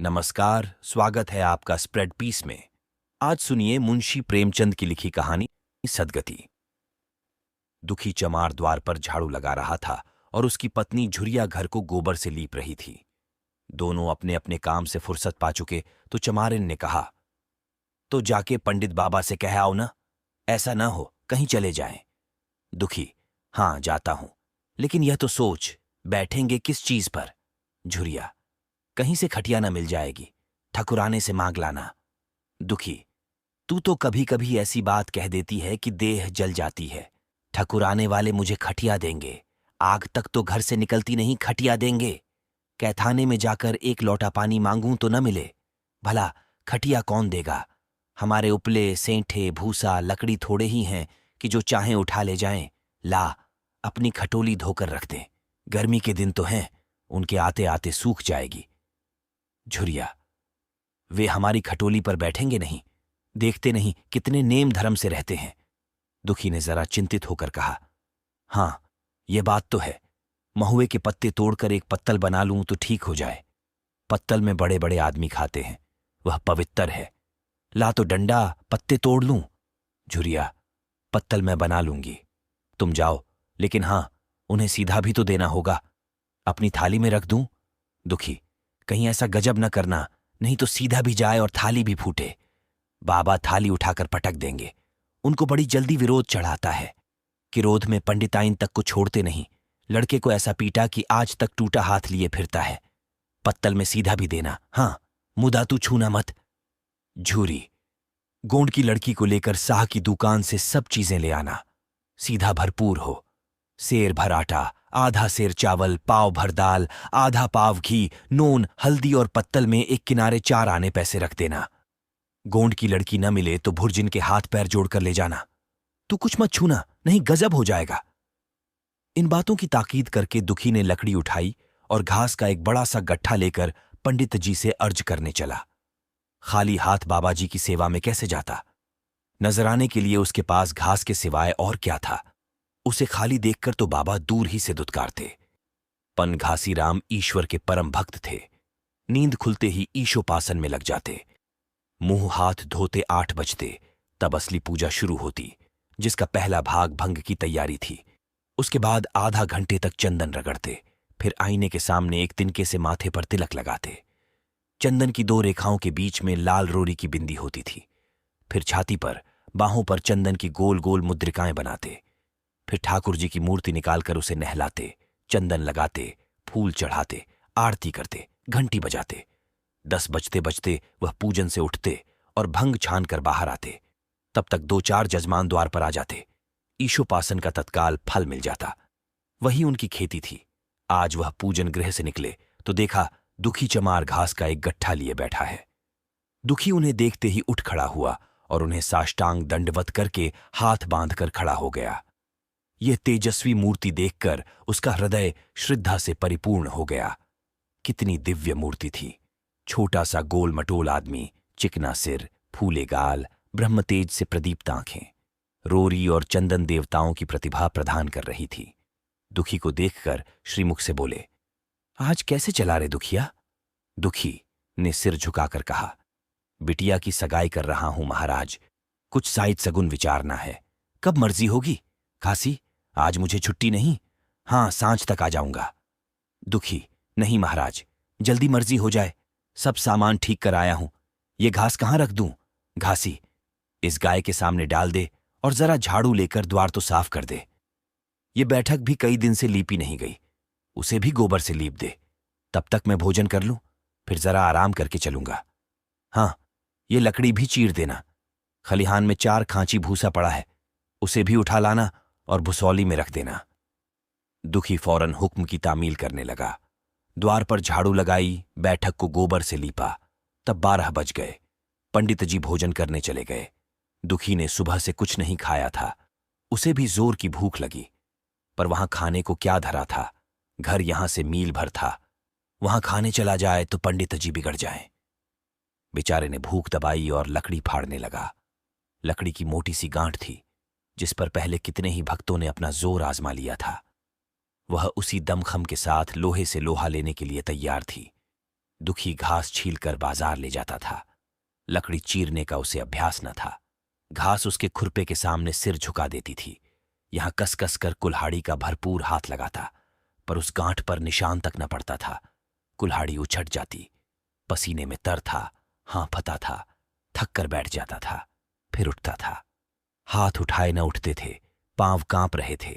नमस्कार, स्वागत है आपका स्प्रेड पीस में। आज सुनिए मुंशी प्रेमचंद की लिखी कहानी सदगति। दुखी चमार द्वार पर झाड़ू लगा रहा था और उसकी पत्नी झुरिया घर को गोबर से लीप रही थी। दोनों अपने अपने काम से फुर्सत पा चुके तो चमारिन ने कहा, तो जाके पंडित बाबा से कह आओ ना, ऐसा ना हो कहीं चले जाएं। दुखी, हाँ जाता हूं, लेकिन यह तो सोच बैठेंगे किस चीज पर। झुरिया, कहीं से खटिया न मिल जाएगी, ठकुराने से मांग लाना। दुखी, तू तो कभी कभी ऐसी बात कह देती है कि देह जल जाती है। ठकुराने वाले मुझे खटिया देंगे, आग तक तो घर से निकलती नहीं, खटिया देंगे। कैथाने में जाकर एक लोटा पानी मांगूं तो न मिले, भला खटिया कौन देगा। हमारे उपले सेंठे भूसा लकड़ी थोड़े ही हैं कि जो चाहें उठा ले जाएं। ला, अपनी खटोली धोकर रख दे, गर्मी के दिन तो हैं, उनके आते आते सूख जाएगी। झुरिया, वे हमारी खटोली पर बैठेंगे नहीं, देखते नहीं कितने नेम धर्म से रहते हैं। दुखी ने जरा चिंतित होकर कहा, हां ये बात तो है, महुए के पत्ते तोड़कर एक पत्तल बना लूं तो ठीक हो जाए। पत्तल में बड़े बड़े आदमी खाते हैं, वह पवित्र है। ला तो डंडा पत्ते तोड़ लूं। झुरिया, पत्तल मैं बना लूंगी, तुम जाओ, लेकिन हां उन्हें सीधा भी तो देना होगा। अपनी थाली में रख दूं। दुखी, कहीं ऐसा गजब न करना, नहीं तो सीधा भी जाए और थाली भी फूटे। बाबा थाली उठाकर पटक देंगे, उनको बड़ी जल्दी विरोध चढ़ाता है। क्रोध में पंडिताइन तक को छोड़ते नहीं, लड़के को ऐसा पीटा कि आज तक टूटा हाथ लिए फिरता है। पत्तल में सीधा भी देना, हां मुदा तू छूना मत। झूरी, गोंड की लड़की को लेकर साह की दुकान से सब चीजें ले आना, सीधा भरपूर हो। सेर भर आटा, आधा सेर चावल, पाव भर दाल, आधा पाव घी, नून, हल्दी और पत्तल में एक किनारे 4 आने पैसे रख देना। गोंड की लड़की न मिले तो भुर्जिन के हाथ पैर जोड़कर ले जाना। तू कुछ मत छूना, नहीं गजब हो जाएगा। इन बातों की ताकीद करके दुखी ने लकड़ी उठाई और घास का एक बड़ा सा गट्ठा लेकर पंडित जी से अर्ज करने चला। खाली हाथ बाबा जी की सेवा में कैसे जाता। नजराने के लिए उसके पास घास के सिवाय और क्या था। उसे खाली देखकर तो बाबा दूर ही से दुत्कारते। पन घासीराम ईश्वर के परम भक्त थे। नींद खुलते ही ईशोपासन में लग जाते। मुंह हाथ धोते 8 बजते, तब असली पूजा शुरू होती, जिसका पहला भाग भंग की तैयारी थी। उसके बाद आधा घंटे तक चंदन रगड़ते, फिर आईने के सामने एक तिनके से माथे पर तिलक लगाते। चंदन की 2 रेखाओं के बीच में लाल रोरी की बिंदी होती थी। फिर छाती पर, बाहों पर चंदन की गोल गोल मुद्रिकाएं बनाते। फिर ठाकुर जी की मूर्ति निकालकर उसे नहलाते, चंदन लगाते, फूल चढ़ाते, आरती करते, घंटी बजाते। 10 बजते बजते वह पूजन से उठते और भंग छान कर बाहर आते। तब तक 2-4 जजमान द्वार पर आ जाते। ईशोपासन का तत्काल फल मिल जाता। वही उनकी खेती थी। आज वह पूजन गृह से निकले तो देखा दुखी चमार घास का एक गट्ठा लिए बैठा है। दुखी उन्हें देखते ही उठ खड़ा हुआ और उन्हें साष्टांग दंडवत करके हाथ बांधकर खड़ा हो गया। यह तेजस्वी मूर्ति देखकर उसका हृदय श्रद्धा से परिपूर्ण हो गया। कितनी दिव्य मूर्ति थी। छोटा सा गोल मटोल आदमी, चिकना सिर, फूले गाल, ब्रह्मतेज से प्रदीप्त आंखें, रोरी और चंदन देवताओं की प्रतिभा प्रदान कर रही थी। दुखी को देखकर श्रीमुख से बोले, आज कैसे चला रे दुखिया। दुखी ने सिर झुकाकर कहा, बिटिया की सगाई कर रहा हूं महाराज, कुछ साइड सगुन विचारना है। कब मर्जी होगी। खासी, आज मुझे छुट्टी नहीं, हां सांझ तक आ जाऊंगा। दुखी, नहीं महाराज, जल्दी मर्जी हो जाए, सब सामान ठीक कर आया हूं। ये घास कहां रख दूं। घासी, इस गाय के सामने डाल दे और जरा झाड़ू लेकर द्वार तो साफ कर दे। ये बैठक भी कई दिन से लीपी नहीं गई, उसे भी गोबर से लीप दे। तब तक मैं भोजन कर लूं, फिर जरा आराम करके चलूंगा। हां, ये लकड़ी भी चीर देना। खलिहान में 4 खांची भूसा पड़ा है, उसे भी उठा लाना और भुसौली में रख देना। दुखी फौरन हुक्म की तामील करने लगा। द्वार पर झाड़ू लगाई, बैठक को गोबर से लीपा। तब 12 बज गए। पंडित जी भोजन करने चले गए। दुखी ने सुबह से कुछ नहीं खाया था। उसे भी जोर की भूख लगी, पर वहां खाने को क्या धरा था। घर यहां से मील भर था, वहां खाने चला जाए तो पंडित जी बिगड़ जाएं। बेचारे ने भूख दबाई और लकड़ी फाड़ने लगा। लकड़ी की मोटी सी गांठ थी, जिस पर पहले कितने ही भक्तों ने अपना जोर आजमा लिया था। वह उसी दमखम के साथ लोहे से लोहा लेने के लिए तैयार थी। दुखी घास छीलकर बाजार ले जाता था। लकड़ी चीरने का उसे अभ्यास न था। घास उसके खुरपे के सामने सिर झुका देती थी। यहां कस कस कर कुल्हाड़ी का भरपूर हाथ लगाता, पर उस गांठ पर निशान तक न पड़ता था। कुल्हाड़ी उछट जाती। पसीने में तर था, हाँफता था, थक कर बैठ जाता था, फिर उठता था। हाथ उठाए न उठते थे, पांव कांप रहे थे,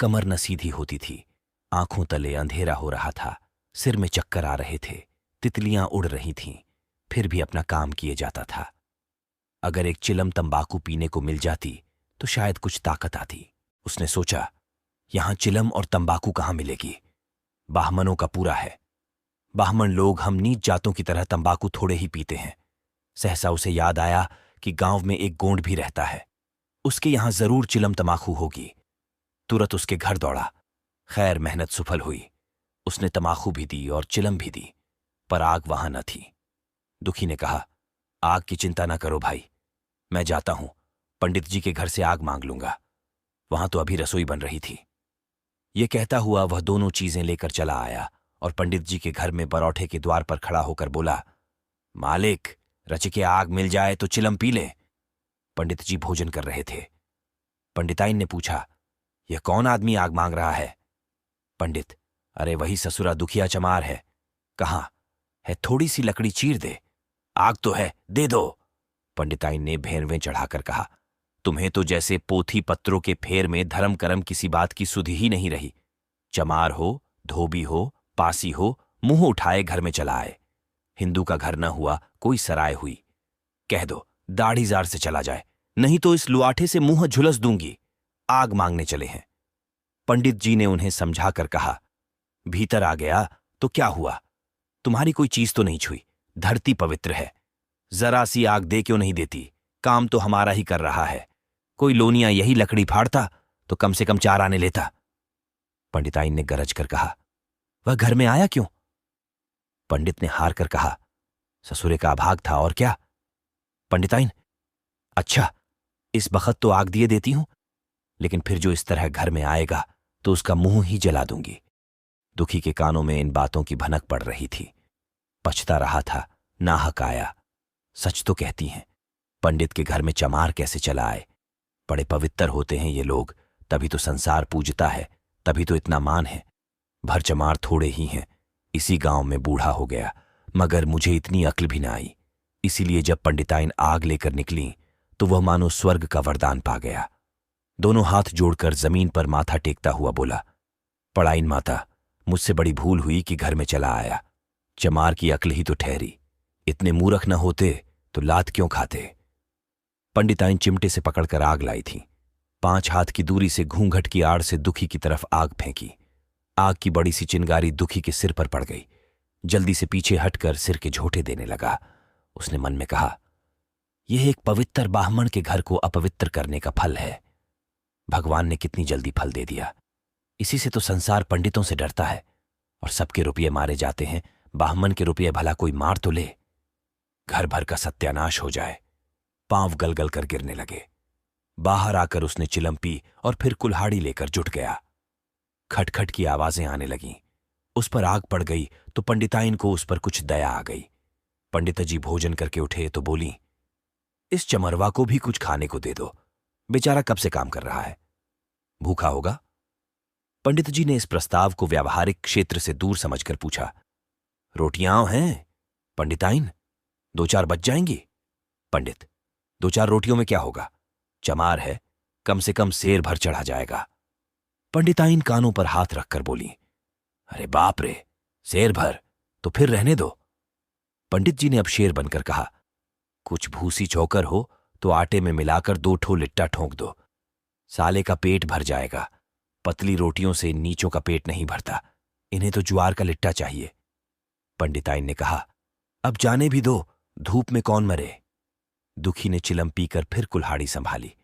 कमर न सीधी होती थी। आंखों तले अंधेरा हो रहा था, सिर में चक्कर आ रहे थे, तितलियां उड़ रही थीं, फिर भी अपना काम किए जाता था। अगर एक चिलम तंबाकू पीने को मिल जाती तो शायद कुछ ताकत आती। उसने सोचा, यहां चिलम और तंबाकू कहां मिलेगी? बाहमनों का पूरा है। बाहमन लोग हम नीच जातों की तरह तंबाकू थोड़े ही पीते हैं। सहसा उसे याद आया कि गांव में एक गोंड भी रहता है, उसके यहां जरूर चिलम तंबाकू होगी। तुरंत उसके घर दौड़ा। खैर, मेहनत सफल हुई। उसने तंबाकू भी दी और चिलम भी दी, पर आग वहां न थी। दुखी ने कहा, आग की चिंता न करो भाई, मैं जाता हूं, पंडित जी के घर से आग मांग लूंगा। वहां तो अभी रसोई बन रही थी। ये कहता हुआ वह दोनों चीजें लेकर चला आया और पंडित जी के घर में बरौठे के द्वार पर खड़ा होकर बोला, मालिक, रचिके आग मिल जाए तो चिलम पी ले। पंडित जी भोजन कर रहे थे। पंडिताइन ने पूछा, यह कौन आदमी आग मांग रहा है? पंडित, अरे वही ससुरा दुखिया चमार है। कहां है? थोड़ी सी लकड़ी चीर दे। आग तो है, दे दो। पंडिताइन ने भेरवें चढ़ाकर कहा, तुम्हें तो जैसे पोथी पत्रों के फेर में धर्म कर्म किसी बात की सुधि ही नहीं रही। चमार हो, धोबी हो, पासी हो, मुंह उठाए घर में चला आए। हिंदू का घर न हुआ, कोई सराय हुई। कह दो दाढ़ीजार से चला जाए, नहीं तो इस लुआठे से मुंह झुलस दूंगी। आग मांगने चले हैं। पंडित जी ने उन्हें समझाकर कहा, भीतर आ गया तो क्या हुआ? तुम्हारी कोई चीज तो नहीं छुई। धरती पवित्र है, जरा सी आग दे क्यों नहीं देती? काम तो हमारा ही कर रहा है। कोई लोनिया यही लकड़ी फाड़ता तो कम से कम 4 आने लेता। पंडिताइन ने गरज कर कहा, वह घर में आया क्यों? पंडित ने हार कर कहा, ससुरे का अभाग था और क्या। पंडिताइन, अच्छा, इस बखत तो आग दिए देती हूं, लेकिन फिर जो इस तरह घर में आएगा तो उसका मुंह ही जला दूंगी। दुखी के कानों में इन बातों की भनक पड़ रही थी। पछता रहा था, नाहक आया। सच तो कहती हैं, पंडित के घर में चमार कैसे चला आए? बड़े पवित्र होते हैं ये लोग, तभी तो संसार पूजता है, तभी तो इतना मान है। भर चमार थोड़े ही हैं। इसी गांव में बूढ़ा हो गया, मगर मुझे इतनी अक्ल भी ना आई। इसीलिए जब पंडिताइन आग लेकर निकली तो वह मानो स्वर्ग का वरदान पा गया। दोनों हाथ जोड़कर जमीन पर माथा टेकता हुआ बोला, पड़ाइन माता, मुझसे बड़ी भूल हुई कि घर में चला आया। चमार की अक्ल ही तो ठहरी। इतने मूर्ख न होते तो लात क्यों खाते? पंडिताइन चिमटे से पकड़कर आग लाई थी। 5 हाथ की दूरी से घूंघट की आड़ से दुखी की तरफ आग फेंकी। आग की बड़ी सी चिंगारी दुखी के सिर पर पड़ गई। जल्दी से पीछे हटकर सिर के झोंटे देने लगा। उसने मन में कहा, यह एक पवित्र बाहमण के घर को अपवित्र करने का फल है। भगवान ने कितनी जल्दी फल दे दिया। इसी से तो संसार पंडितों से डरता है और सबके रुपये मारे जाते हैं। बाहमन के रुपये भला कोई मार तो ले। घर भर का सत्यानाश हो जाए। पांव गलगल कर गिरने लगे। बाहर आकर उसने चिलम पी और फिर कुल्हाड़ी लेकर जुट गया। खटखट की आवाजें आने लगीं। उस पर आग पड़ गई तो पंडिताइन को उस पर कुछ दया आ गई। पंडित जी भोजन करके उठे तो बोली, इस चमरवा को भी कुछ खाने को दे दो, बेचारा कब से काम कर रहा है, भूखा होगा। पंडित जी ने इस प्रस्ताव को व्यावहारिक क्षेत्र से दूर समझकर पूछा, रोटियां हैं पंडिताइन? 2-4 बच जाएंगी। पंडित, 2-4 रोटियों में क्या होगा? चमार है, कम से कम सेर भर चढ़ा जाएगा। पंडिताइन कानों पर हाथ रखकर बोली, अरे बाप रे, सेर भर तो फिर रहने दो। पंडित जी ने अब शेर बनकर कहा, कुछ भूसी चौकर हो तो आटे में मिलाकर 2 ठो लिट्टा ठोंक दो, साले का पेट भर जाएगा। पतली रोटियों से नीचों का पेट नहीं भरता, इन्हें तो ज्वार का लिट्टा चाहिए। पंडिताइन ने कहा, अब जाने भी दो, धूप में कौन मरे। दुखी ने चिलम पीकर फिर कुल्हाड़ी संभाली।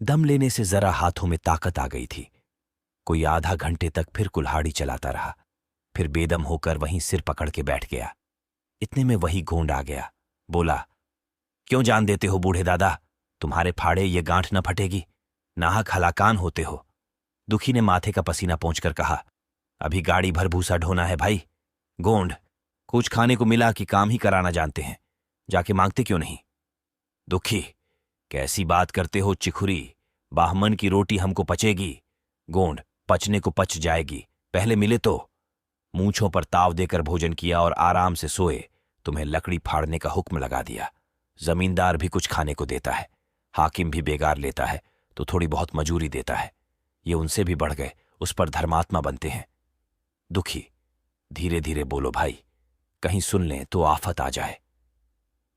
दम लेने से जरा हाथों में ताकत आ गई थी। कोई आधा घंटे तक फिर कुल्हाड़ी चलाता रहा, फिर बेदम होकर वहीं सिर पकड़ के बैठ गया। इतने में वही गोंड आ गया। बोला, क्यों जान देते हो बूढ़े दादा, तुम्हारे फाड़े ये गांठ न फटेगी, नाहक हलाकान होते हो। दुखी ने माथे का पसीना पोंछकर कहा, अभी गाड़ी भर भूसा ढोना है भाई। गोंड, कुछ खाने को मिला कि काम ही कराना जानते हैं, जाके मांगते क्यों नहीं? दुखी, कैसी बात करते हो चिखुरी? बाहमन की रोटी हमको पचेगी? गोंड, पचने को पच जाएगी, पहले मिले तो। मूंछों पर ताव देकर भोजन किया और आराम से सोए। तुम्हें लकड़ी फाड़ने का हुक्म लगा दिया। जमींदार भी कुछ खाने को देता है, हाकिम भी बेगार लेता है तो थोड़ी बहुत मजूरी देता है। ये उनसे भी बढ़ गए, उस पर धर्मात्मा बनते हैं। दुखी, धीरे धीरे बोलो भाई, कहीं सुन लें तो आफत आ जाए।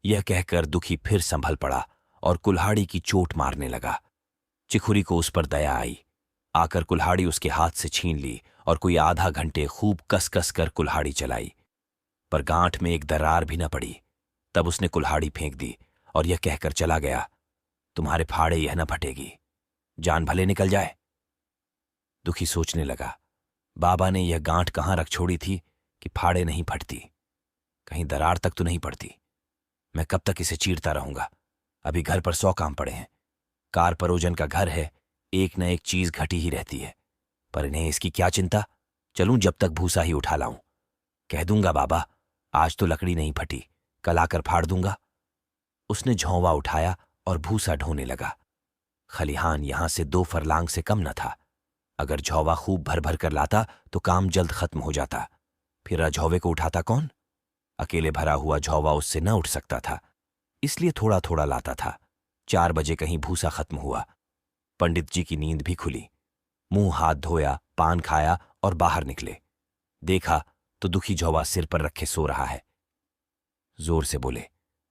यह कहकर दुखी फिर संभल पड़ा और कुल्हाड़ी की चोट मारने लगा। चिखुरी को उस पर दया आई, आकर कुल्हाड़ी उसके हाथ से छीन ली और कोई आधा घंटे खूब कस कस कर कुल्हाड़ी चलाई, पर गांठ में एक दरार भी न पड़ी। तब उसने कुल्हाड़ी फेंक दी और यह कहकर चला गया, तुम्हारे फाड़े यह न फटेगी, जान भले निकल जाए। दुखी सोचने लगा, बाबा ने यह गांठ कहाँ रख छोड़ी थी कि फाड़े नहीं फटती? कहीं दरार तक तो नहीं पड़ती? मैं कब तक इसे चीरता रहूंगा? अभी घर पर 100 काम पड़े हैं। कार परोजन का घर है, एक न एक चीज घटी ही रहती है, पर इन्हें इसकी क्या चिंता? चलूं जब तक भूसा ही उठा लाऊं। कह दूंगा बाबा, आज तो लकड़ी नहीं फटी, कल आकर फाड़ दूंगा। उसने झोंवा उठाया और भूसा ढोने लगा। खलिहान यहां से 2 फरलांग से कम न था। अगर झोंवा खूब भर भर कर लाता तो काम जल्द खत्म हो जाता। फिर अझौवे को उठाता कौन? अकेले भरा हुआ झोंवा उससे न उठ सकता था, इसलिए थोड़ा थोड़ा लाता था। 4 बजे कहीं भूसा खत्म हुआ। पंडित जी की नींद भी खुली। मुंह हाथ धोया, पान खाया और बाहर निकले। देखा तो दुखी झोंवा सिर पर रखे सो रहा है। जोर से बोले,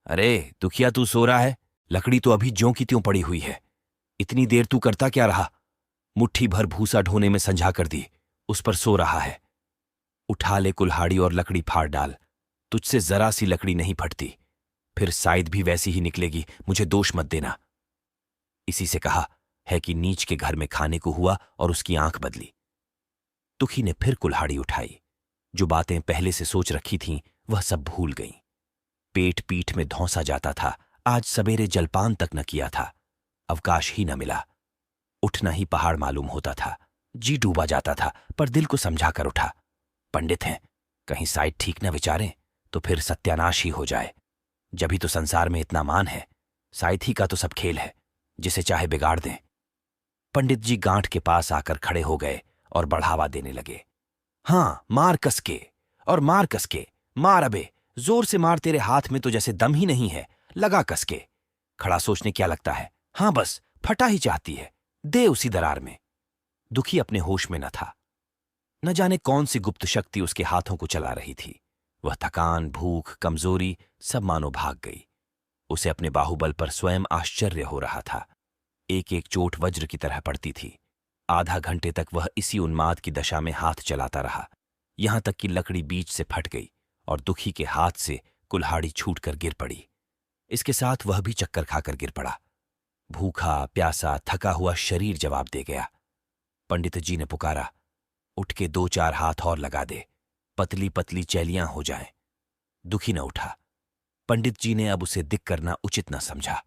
अरे दुखिया, तू सो रहा है? लकड़ी तो अभी ज्यों की त्यों पड़ी हुई है। इतनी देर तू करता क्या रहा? मुट्ठी भर भूसा ढोने में संझा कर दी, उस पर सो रहा है। उठा ले कुल्हाड़ी और लकड़ी फाड़ डाल। तुझसे जरा सी लकड़ी नहीं फटती, फिर साइद भी वैसी ही निकलेगी, मुझे दोष मत देना। इसी से कहा है कि नीच के घर में खाने को हुआ और उसकी आंख बदली। दुखी ने फिर कुल्हाड़ी उठाई। जो बातें पहले से सोच रखी थीं वह सब भूल गईं। पेट पीठ में धौंसा जाता था। आज सवेरे जलपान तक न किया था, अवकाश ही न मिला। उठना ही पहाड़ मालूम होता था। जी डूबा जाता था, पर दिल को समझा कर उठा। पंडित हैं, कहीं साइड ठीक न विचारें तो फिर सत्यानाश ही हो जाए। जभी तो संसार में इतना मान है, साइड ही का तो सब खेल है, जिसे चाहे बिगाड़ दें। पंडित जी गांठ के पास आकर खड़े हो गए और बढ़ावा देने लगे। हाँ, मार कसके और मार कसके, मार अबे, जोर से मार, तेरे हाथ में तो जैसे दम ही नहीं है, लगा कसके। खड़ा सोचने क्या लगता है? हाँ बस, फटा ही चाहती है, दे उसी दरार में। दुखी अपने होश में न था। न जाने कौन सी गुप्त शक्ति उसके हाथों को चला रही थी। वह थकान, भूख, कमजोरी सब मानो भाग गई। उसे अपने बाहुबल पर स्वयं आश्चर्य हो रहा था। एक एक चोट वज्र की तरह पड़ती थी। आधा घंटे तक वह इसी उन्माद की दशा में हाथ चलाता रहा, यहां तक कि लकड़ी बीच से फट गई और दुखी के हाथ से कुल्हाड़ी छूटकर गिर पड़ी। इसके साथ वह भी चक्कर खाकर गिर पड़ा। भूखा प्यासा थका हुआ शरीर जवाब दे गया। पंडित जी ने पुकारा, उठ के 2-4 हाथ और लगा दे, पतली पतली चैलियां हो जाएं। दुखी न उठा। पंडित जी ने अब उसे दिख करना उचित न समझा।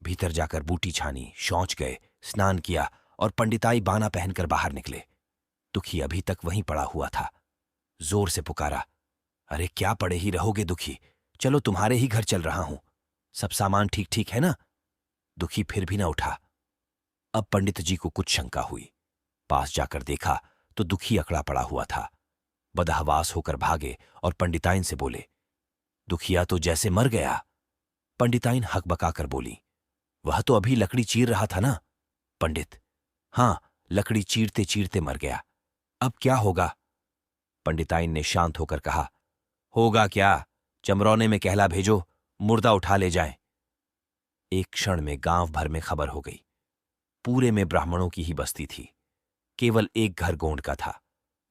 भीतर जाकर बूटी छानी, शौच गए, स्नान किया और पंडिताई बाना पहनकर बाहर निकले। दुखी अभी तक वहीं पड़ा हुआ था। जोर से पुकारा, अरे क्या पड़े ही रहोगे दुखी, चलो तुम्हारे ही घर चल रहा हूं, सब सामान ठीक ठीक है ना? दुखी फिर भी न उठा। अब पंडित जी को कुछ शंका हुई। पास जाकर देखा तो दुखी अकड़ा पड़ा हुआ था। बदहवास होकर भागे और पंडिताइन से बोले, दुखिया तो जैसे मर गया। पंडिताइन हकबकाकर बोली, वह तो अभी लकड़ी चीर रहा था ना? पंडित, हां, लकड़ी चीरते चीरते मर गया। अब क्या होगा? पंडिताइन ने शांत होकर कहा, होगा क्या, चमरौने में कहला भेजो, मुर्दा उठा ले जाएं। एक क्षण में गांव भर में खबर हो गई। पूरे में ब्राह्मणों की ही बस्ती थी। केवल एक घर गोंड का था।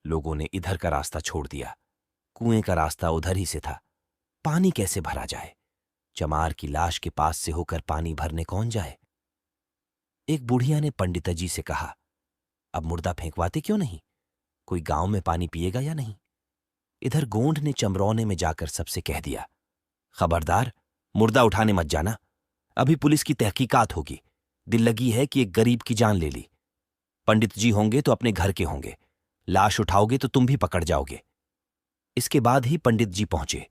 लोगों ने इधर का रास्ता छोड़ दिया। कुएं का रास्ता उधर ही से था। पानी कैसे भरा जाए? चमार की लाश के पास से होकर पानी भरने कौन जाए? एक बुढ़िया ने पंडित जी से कहा, अब मुर्दा फेंकवाते क्यों नहीं? कोई गांव में पानी पिएगा या नहीं? इधर गोंड ने चमरौने में जाकर सबसे कह दिया, खबरदार, मुर्दा उठाने मत जाना, अभी पुलिस की तहकीकात होगी। दिल लगी है कि एक गरीब की जान ले ली। पंडित जी होंगे तो अपने घर के होंगे, लाश उठाओगे तो तुम भी पकड़ जाओगे। इसके बाद ही पंडित जी पहुंचे,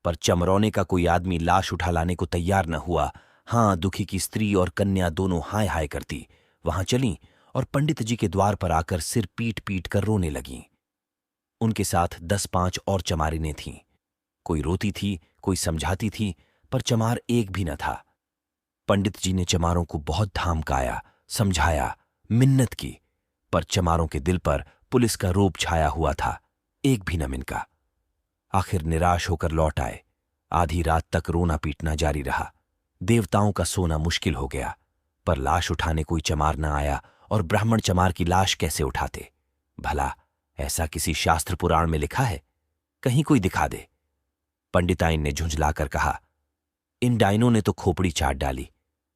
पर चमरौने का कोई आदमी लाश उठा लाने को तैयार न हुआ। हाँ, दुखी की स्त्री और कन्या दोनों हाय हाय करती वहां चलीं और पंडित जी के द्वार पर आकर सिर पीट पीट कर रोने लगीं। उनके साथ 10-5 और चमारिनें थीं। कोई रोती थी, कोई समझाती थी, पर चमार एक भी न था। पंडित जी ने चमारों को बहुत धमकाया, समझाया, मिन्नत की, पर चमारों के दिल पर पुलिस का रोब छाया हुआ था, एक भी न मिनका। आखिर निराश होकर लौट आए। आधी रात तक रोना पीटना जारी रहा। देवताओं का सोना मुश्किल हो गया, पर लाश उठाने कोई चमार न आया, और ब्राह्मण चमार की लाश कैसे उठाते? भला ऐसा किसी शास्त्र पुराण में लिखा है? कहीं कोई दिखा दे। पंडिताइन ने झुंझलाकर कहा, इन डाइनों ने तो खोपड़ी चाट डाली,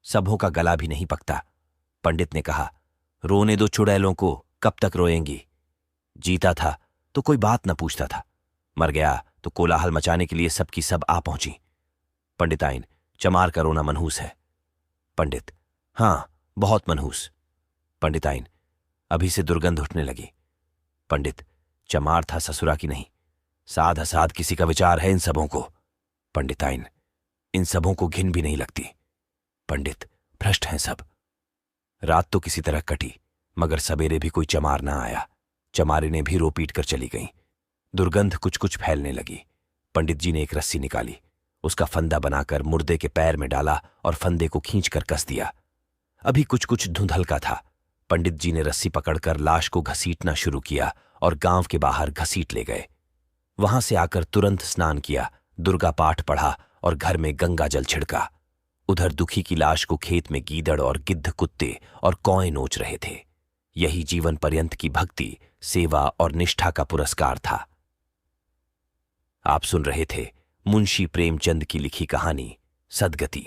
सबों का गला भी नहीं पकता। पंडित ने कहा, रोने दो चुड़ैलों को, कब तक रोएंगी? जीता था तो कोई बात न पूछता था, मर गया तो कोलाहल मचाने के लिए सबकी सब आ पहुंची। पंडिताइन, चमार का रोना मनहूस है। पंडित, हां, बहुत मनहूस। पंडिताइन, अभी से दुर्गंध उठने लगी। पंडित, चमार था ससुरा की नहीं, साध असाध किसी का विचार है इन सबों को। पंडिताइन, इन सबों को घिन भी नहीं लगती। पंडित, भ्रष्ट हैं सब। रात तो किसी तरह कटी, मगर सवेरे भी कोई चमार ना आया। चमारिनें भी रो पीट कर चली गईं। दुर्गंध कुछ कुछ फैलने लगी। पंडित जी ने एक रस्सी निकाली, उसका फंदा बनाकर मुर्दे के पैर में डाला और फंदे को खींचकर कस दिया। अभी कुछ कुछ धुंधलका था। पंडित जी ने रस्सी पकड़कर लाश को घसीटना शुरू किया और गांव के बाहर घसीट ले गए। वहां से आकर तुरंत स्नान किया, दुर्गा पाठ पढ़ा और घर में गंगा जल छिड़का। उधर दुखी की लाश को खेत में गीदड़ और गिद्ध कुत्ते और कौए नोच रहे थे। यही जीवन पर्यंत की भक्ति, सेवा और निष्ठा का पुरस्कार था। आप सुन रहे थे मुंशी प्रेमचंद की लिखी कहानी सदगति।